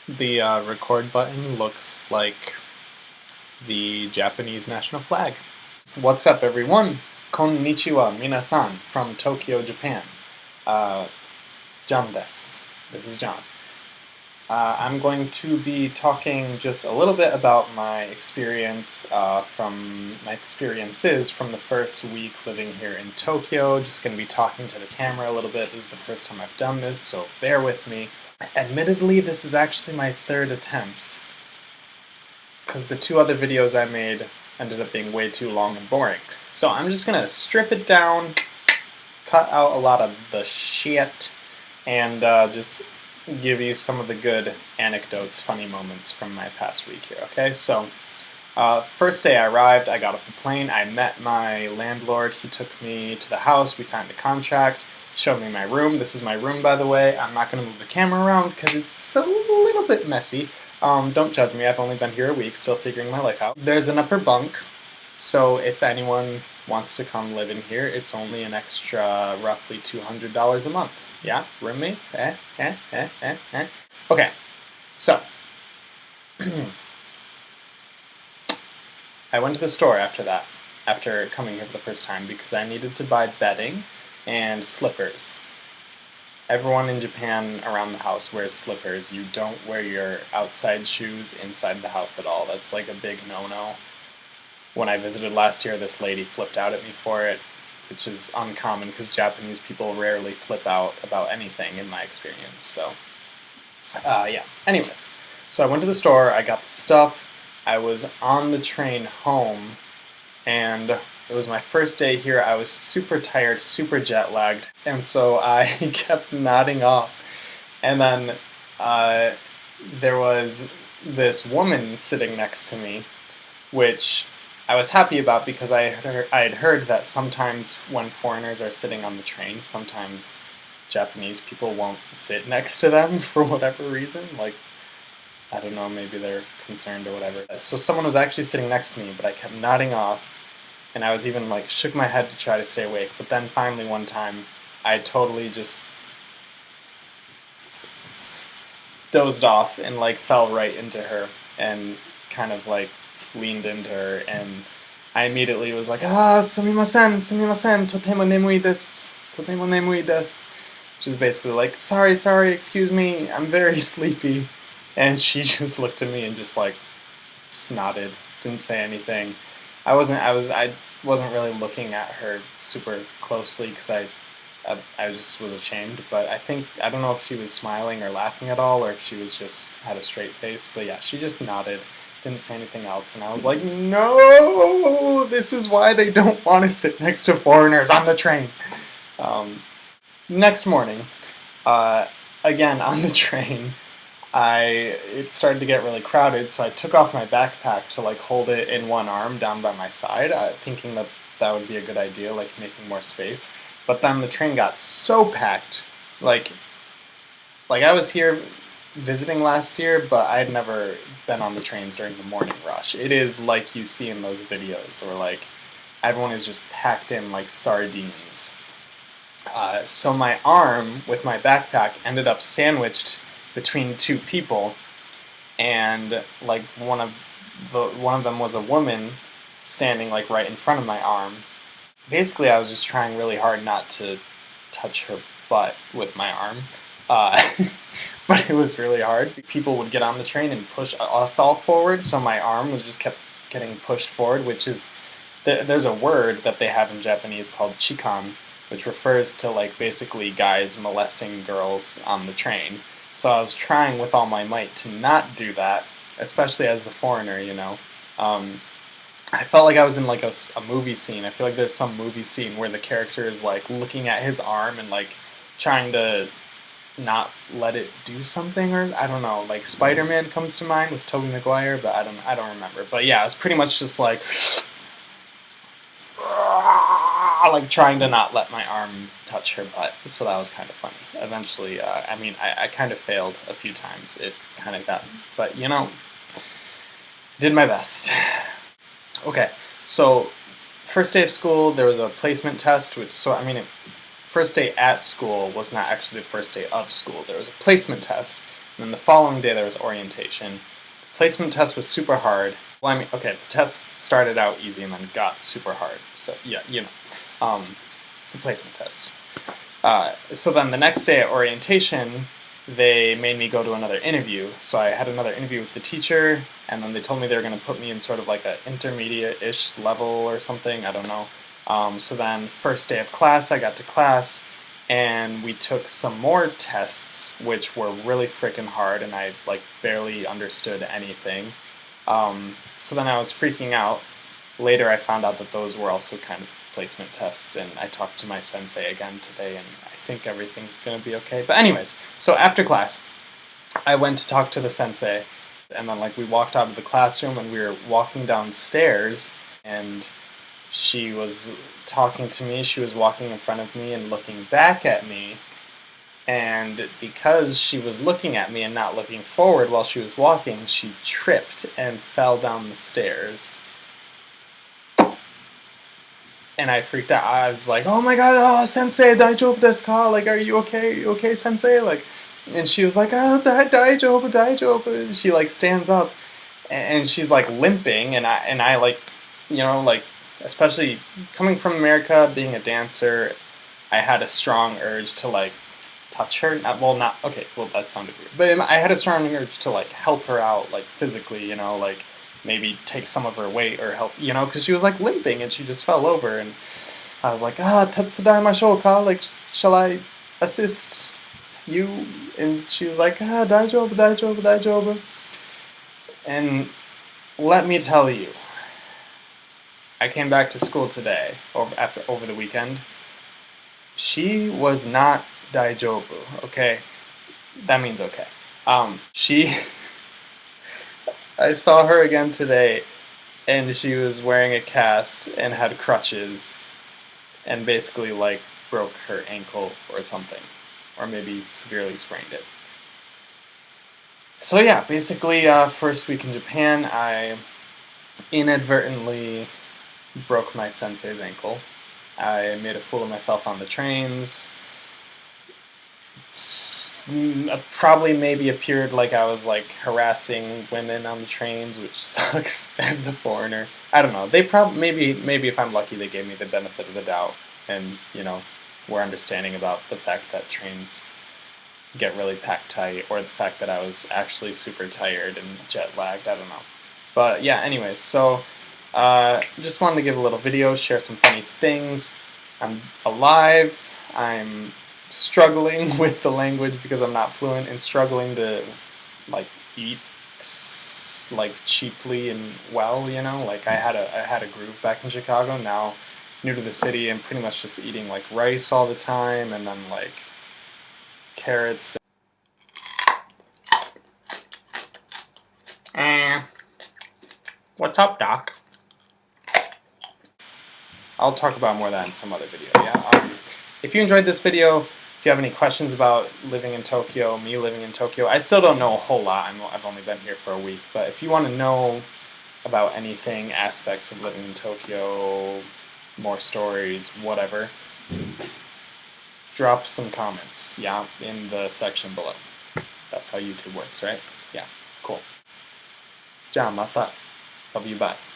The record button looks like the Japanese national flag. What's up, everyone? Konnichiwa, minasan, from Tokyo, Japan. John desu. This is John. I'm going to be talking just a little bit about my experiences from the first week living here in Tokyo. Just going to be talking to the camera a little bit. This is the first time I've done this, so bear with me. Admittedly, this is actually my third attempt, because the two other videos I made ended up being way too long and boring. So I'm just going to strip it down, cut out a lot of the shit, and just give you some of the good anecdotes, funny moments from my past week here, okay? So, first day I arrived, I got off the plane, I met my landlord, he took me to the house, we signed the contract, showed me my room. This is my room, by the way. I'm not going to move the camera around because it's a little bit messy. Don't judge me, I've only been here a week, still figuring my life out. There's an upper bunk, so if anyone wants to come live in here, it's only an extra roughly $200 a month. Yeah, roommates? Okay, so I went to the store after that, after coming here for the first time, because I needed to buy bedding and slippers. Everyone in Japan around the house wears slippers. You don't wear your outside shoes inside the house at all. That's like a big no-no. When I visited last year, this lady flipped out at me for it, which is uncommon because Japanese people rarely flip out about anything in my experience. So, yeah. Anyways, so I went to the store, I got the stuff, I was on the train home, and it was my first day here. I was super tired, super jet lagged, and so I kept nodding off. And then there was this woman sitting next to me, which I was happy about because I had heard that sometimes when foreigners are sitting on the train, sometimes Japanese people won't sit next to them for whatever reason. Like, I don't know, maybe they're concerned or whatever. So someone was actually sitting next to me, but I kept nodding off. And I was even like shook my head to try to stay awake, but then finally one time I totally just dozed off and like fell right into her and kind of like leaned into her, and I immediately was like, sumimasen, totemo nemui desu, which is basically like, sorry, excuse me, I'm very sleepy. And she just looked at me and just nodded, didn't say anything. I wasn't really looking at her super closely because I just was ashamed, but I don't know if she was smiling or laughing at all, or if she was just had a straight face, but yeah, she just nodded, didn't say anything else, and I was like, no, this is why they don't want to sit next to foreigners on the train. Next morning, again on the train, it started to get really crowded, so I took off my backpack to hold it in one arm down by my side, thinking that would be a good idea, making more space. But then the train got so packed, like I was here visiting last year, but I had never been on the trains during the morning rush. It is like you see in those videos, where everyone is just packed in like sardines. So my arm with my backpack ended up sandwiched between two people, and one of them was a woman standing right in front of my arm. Basically, I was just trying really hard not to touch her butt with my arm, but it was really hard. People would get on the train and push us all forward, so my arm was just kept getting pushed forward, which is, there's a word that they have in Japanese called chikan, which refers to basically guys molesting girls on the train. So I was trying with all my might to not do that, especially as the foreigner, I felt like I was in a movie scene. I feel like there's some movie scene where the character is looking at his arm and trying to not let it do something, or I don't know. Spider-Man comes to mind with Tobey Maguire, but I don't remember. But yeah, it's pretty much just trying to not let my arm touch her butt, so that was kind of funny. Eventually, I kind of failed a few times. It kind of got, but did my best. Okay, so first day of school, there was a placement test, first day at school was not actually the first day of school. There was a placement test, And then the following day there was orientation. Placement test was super hard. Well, I mean, okay, the test started out easy and then got super hard. So yeah, it's a placement test. So then the next day at orientation, they made me go to another interview. So I had another interview with the teacher, and then they told me they were going to put me in sort of like an intermediate-ish level or something. I don't know. So then first day of class, I got to class, and we took some more tests, which were really freaking hard, and I like barely understood anything. So then I was freaking out. Later I found out that those were also kind of placement tests, and I talked to my sensei again today, and I think everything's going to be okay. But anyways, so after class, I went to talk to the sensei, and then like we walked out of the classroom, and we were walking downstairs, and she was talking to me. She was walking in front of me and looking back at me, and because she was looking at me and not looking forward while she was walking, she tripped and fell down the stairs. And I freaked out. I was like, "Oh my god, oh, sensei, daijoubu desu ka? Like, are you okay? Are you okay, sensei?" Like, and she was like, "Oh, daijoubu, daijoubu." And she like stands up, and she's like limping, and I like, like, especially coming from America, being a dancer, I had a strong urge to like touch her. Not okay. Well, that sounded weird, but I had a strong urge to like help her out, like physically, like maybe take some of her weight or help, because she was like limping and she just fell over, and I was like, Tatsudai mashou ka? Like, shall I assist you? And she was like, daijoubu, daijoubu, daijoubu. And let me tell you, I came back to school today, over the weekend. She was not daijoubu, okay? That means okay. I saw her again today, and she was wearing a cast and had crutches, and basically like broke her ankle or something, or maybe severely sprained it. So yeah, basically first week in Japan, I inadvertently broke my sensei's ankle. I made a fool of myself on the trains. Probably maybe appeared like I was like harassing women on the trains, which sucks as the foreigner. I don't know. They maybe if I'm lucky, they gave me the benefit of the doubt, and were understanding about the fact that trains get really packed tight, or the fact that I was actually super tired and jet lagged. I don't know. But yeah, anyways, so just wanted to give a little video, share some funny things. I'm alive. I'm struggling with the language because I'm not fluent, and struggling to like eat like cheaply and well, like I had a groove back in Chicago. Now new to the city, and pretty much just eating like rice all the time, and then like carrots. What's up, Doc? I'll talk about more of that in some other video. Yeah. If you enjoyed this video, if you have any questions about living in Tokyo, me living in Tokyo, I still don't know a whole lot. I've only been here for a week. But if you want to know about anything, aspects of living in Tokyo, more stories, whatever, drop some comments, yeah, in the section below. That's how YouTube works, right? Yeah, cool. じゃあまた. Love you, bye.